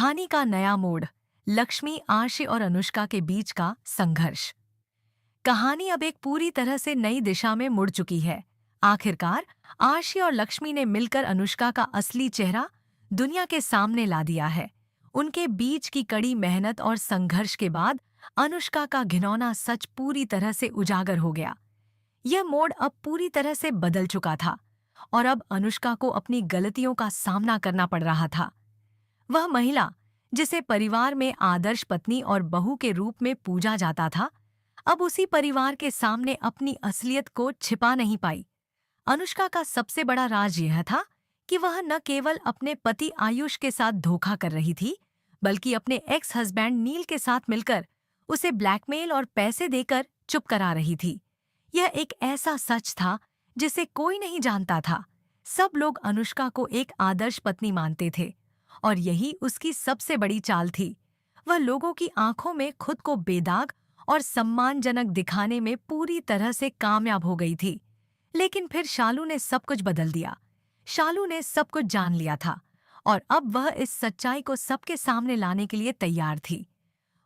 कहानी का नया मोड़। लक्ष्मी, आशी और अनुष्का के बीच का संघर्ष। कहानी अब एक पूरी तरह से नई दिशा में मुड़ चुकी है। आखिरकार आशी और लक्ष्मी ने मिलकर अनुष्का का असली चेहरा दुनिया के सामने ला दिया है। उनके बीच की कड़ी मेहनत और संघर्ष के बाद अनुष्का का घिनौना सच पूरी तरह से उजागर हो गया। यह मोड़ अब पूरी तरह से बदल चुका था और अब अनुष्का को अपनी गलतियों का सामना करना पड़ रहा था। वह महिला जिसे परिवार में आदर्श पत्नी और बहू के रूप में पूजा जाता था, अब उसी परिवार के सामने अपनी असलियत को छिपा नहीं पाई। अनुष्का का सबसे बड़ा राज यह था कि वह न केवल अपने पति आयुष के साथ धोखा कर रही थी, बल्कि अपने एक्स हस्बैंड नील के साथ मिलकर उसे ब्लैकमेल और पैसे देकर चुप करा रही थी। यह एक ऐसा सच था जिसे कोई नहीं जानता था। सब लोग अनुष्का को एक आदर्श पत्नी मानते थे और यही उसकी सबसे बड़ी चाल थी। वह लोगों की आंखों में खुद को बेदाग और सम्मानजनक दिखाने में पूरी तरह से कामयाब हो गई थी। लेकिन फिर शालू ने सब कुछ बदल दिया। शालू ने सब कुछ जान लिया था और अब वह इस सच्चाई को सबके सामने लाने के लिए तैयार थी।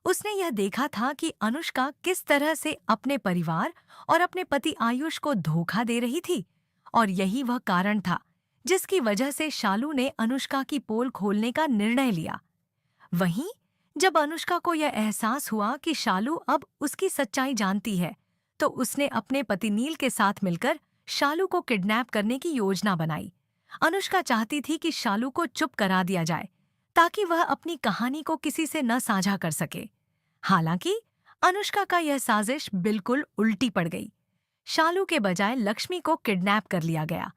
उसने यह देखा था कि अनुष्का किस तरह से अपने परिवार और अपने पति आयुष को धोखा दे रही थी, और यही वह कारण था जिसकी वजह से शालू ने अनुष्का की पोल खोलने का निर्णय लिया। वहीं जब अनुष्का को यह एहसास हुआ कि शालू अब उसकी सच्चाई जानती है, तो उसने अपने पति नील के साथ मिलकर शालू को किडनैप करने की योजना बनाई। अनुष्का चाहती थी कि शालू को चुप करा दिया जाए ताकि वह अपनी कहानी को किसी से न साझा कर सके। हालांकि अनुष्का का यह साजिश बिल्कुल उल्टी पड़ गई। शालू के बजाय लक्ष्मी को किडनैप कर लिया गया।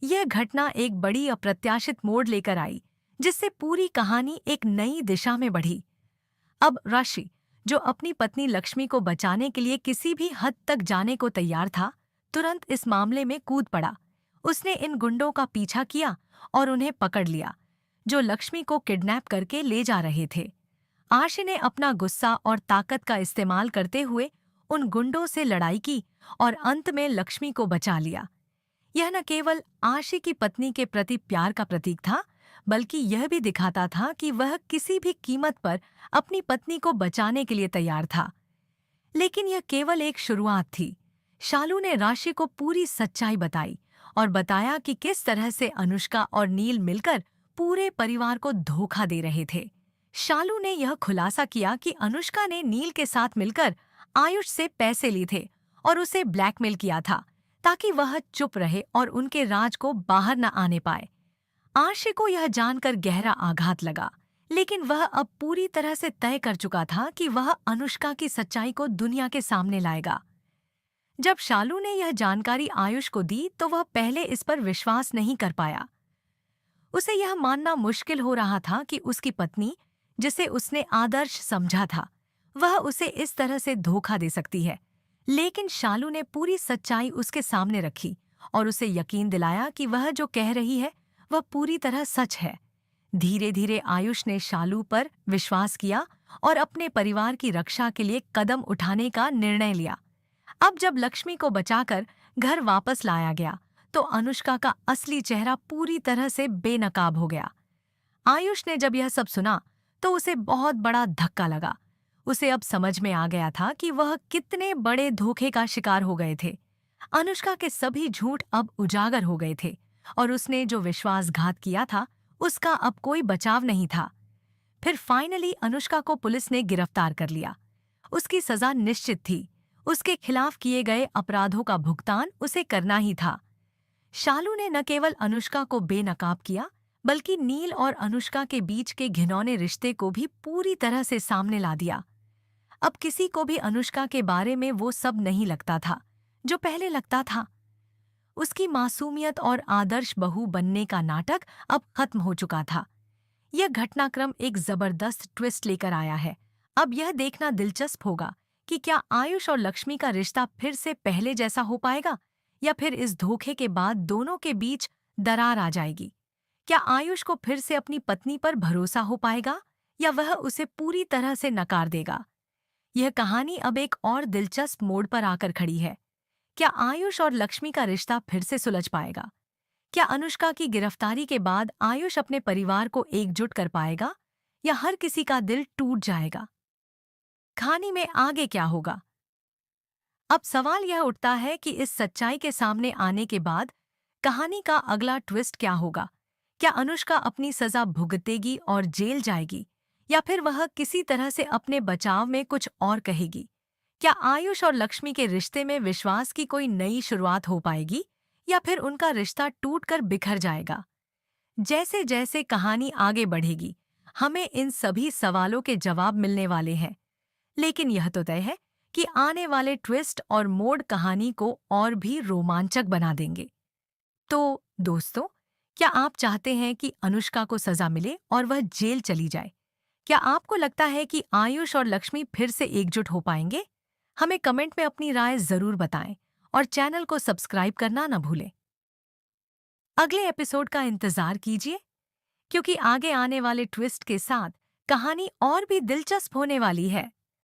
यह घटना एक बड़ी अप्रत्याशित मोड़ लेकर आई, जिससे पूरी कहानी एक नई दिशा में बढ़ी। अब ऋषि, जो अपनी पत्नी लक्ष्मी को बचाने के लिए किसी भी हद तक जाने को तैयार था, तुरंत इस मामले में कूद पड़ा। उसने इन गुंडों का पीछा किया और उन्हें पकड़ लिया, जो लक्ष्मी को किडनैप करके ले जा रहे थे। आशी ने अपना गुस्सा और ताकत का इस्तेमाल करते हुए उन गुंडों से लड़ाई की और अंत में लक्ष्मी को बचा लिया। यह न केवल आशी की पत्नी के प्रति प्यार का प्रतीक था, बल्कि यह भी दिखाता था कि वह किसी भी कीमत पर अपनी पत्नी को बचाने के लिए तैयार था। लेकिन यह केवल एक शुरुआत थी। शालू ने राशि को पूरी सच्चाई बताई और बताया कि किस तरह से अनुष्का और नील मिलकर पूरे परिवार को धोखा दे रहे थे। शालू ने यह खुलासा किया कि अनुष्का ने नील के साथ मिलकर आयुष से पैसे लिए थे और उसे ब्लैकमेल किया था ताकि वह चुप रहे और उनके राज को बाहर न आने पाए। आशी को यह जानकर गहरा आघात लगा, लेकिन वह अब पूरी तरह से तय कर चुका था कि वह अनुष्का की सच्चाई को दुनिया के सामने लाएगा। जब शालू ने यह जानकारी आयुष को दी तो वह पहले इस पर विश्वास नहीं कर पाया। उसे यह मानना मुश्किल हो रहा था कि उसकी पत्नी, जिसे उसने आदर्श समझा था, वह उसे इस तरह से धोखा दे सकती है। लेकिन शालू ने पूरी सच्चाई उसके सामने रखी और उसे यकीन दिलाया कि वह जो कह रही है वह पूरी तरह सच है। धीरे धीरे आयुष ने शालू पर विश्वास किया और अपने परिवार की रक्षा के लिए कदम उठाने का निर्णय लिया। अब जब लक्ष्मी को बचाकर घर वापस लाया गया, तो अनुष्का का असली चेहरा पूरी तरह से बेनकाब हो गया। आयुष ने जब यह सब सुना तो उसे बहुत बड़ा धक्का लगा। उसे अब समझ में आ गया था कि वह कितने बड़े धोखे का शिकार हो गए थे। अनुष्का के सभी झूठ अब उजागर हो गए थे और उसने जो विश्वासघात किया था उसका अब कोई बचाव नहीं था। फिर फाइनली अनुष्का को पुलिस ने गिरफ्तार कर लिया। उसकी सजा निश्चित थी। उसके खिलाफ किए गए अपराधों का भुगतान उसे करना ही था। शालू ने न केवल अनुष्का को बेनकाब किया, बल्कि नील और अनुष्का के बीच के घिनौने रिश्ते को भी पूरी तरह से सामने ला दिया। अब किसी को भी अनुष्का के बारे में वो सब नहीं लगता था जो पहले लगता था। उसकी मासूमियत और आदर्श बहू बनने का नाटक अब खत्म हो चुका था। यह घटनाक्रम एक जबरदस्त ट्विस्ट लेकर आया है। अब यह देखना दिलचस्प होगा कि क्या आयुष और लक्ष्मी का रिश्ता फिर से पहले जैसा हो पाएगा, या फिर इस धोखे के बाद दोनों के बीच दरार आ जाएगी। क्या आयुष को फिर से अपनी पत्नी पर भरोसा हो पाएगा, या वह उसे पूरी तरह से नकार देगा। यह कहानी अब एक और दिलचस्प मोड़ पर आकर खड़ी है। क्या आयुष और लक्ष्मी का रिश्ता फिर से सुलझ पाएगा? क्या अनुष्का की गिरफ्तारी के बाद आयुष अपने परिवार को एकजुट कर पाएगा, या हर किसी का दिल टूट जाएगा? कहानी में आगे क्या होगा? अब सवाल यह उठता है कि इस सच्चाई के सामने आने के बाद कहानी का अगला ट्विस्ट क्या होगा? क्या अनुष्का अपनी सजा भुगतेगी और जेल जाएगी, या फिर वह किसी तरह से अपने बचाव में कुछ और कहेगी? क्या आयुष और लक्ष्मी के रिश्ते में विश्वास की कोई नई शुरुआत हो पाएगी, या फिर उनका रिश्ता टूटकर बिखर जाएगा? जैसे जैसे कहानी आगे बढ़ेगी, हमें इन सभी सवालों के जवाब मिलने वाले हैं। लेकिन यह तो तय है कि आने वाले ट्विस्ट और मोड़ कहानी को और भी रोमांचक बना देंगे। तो दोस्तों, क्या आप चाहते हैं कि अनुष्का को सजा मिले और वह जेल चली जाए? क्या आपको लगता है कि आयुष और लक्ष्मी फिर से एकजुट हो पाएंगे? हमें कमेंट में अपनी राय जरूर बताएं और चैनल को सब्सक्राइब करना न भूलें। अगले एपिसोड का इंतजार कीजिए, क्योंकि आगे आने वाले ट्विस्ट के साथ कहानी और भी दिलचस्प होने वाली है।